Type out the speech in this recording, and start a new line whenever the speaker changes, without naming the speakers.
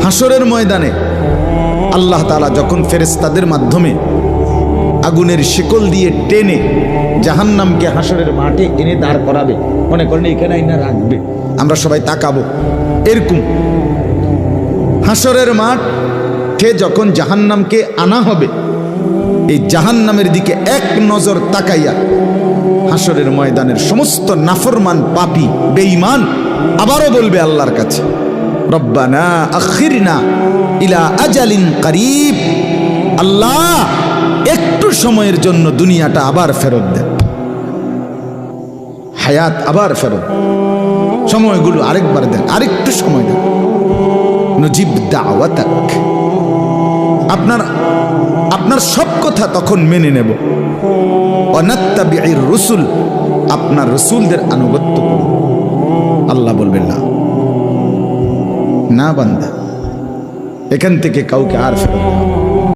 হাসরের ময়দানে আল্লাহ তাআলা যখন ফেরেশতাদের মাধ্যমে আগুনের শিকল দিয়ে টেনে জাহান্নামকে হাসরের মাঠে এনে দাঁড় করাবে, মনে করেন এখানে আইনা রাখবে, আমরা সবাই তাকাবো এরকম। হাসরের মাঠে যখন জাহান্নামকে আনা হবে, এই জাহান্নামের দিকে এক নজর তাকাইয়া হাসরের ময়দানের সমস্ত নাফরমান পাপী বেঈমান আবারও বলবে আল্লাহর কাছে, রব্বানা আখিরনা ইলা আজালিন করিব, আল্লাহ একটু সময়ের জন্য দুনিয়াটা আবার ফেরত দেন, হায়াত আবার ফেরত, সময়গুলো আরেকবার দেন, আরেকটু সময় দেন, নজিব দাওয়াতাক, আপনার সব কথা তখন মেনে নেব, অনাত্তাবিউর রসুল, আপনার রসুলদের আনুগত্য করব। আল্লাহ বলবেন না, না বান্দা, এখান থেকে কাউকে আর ফেরত দেওয়া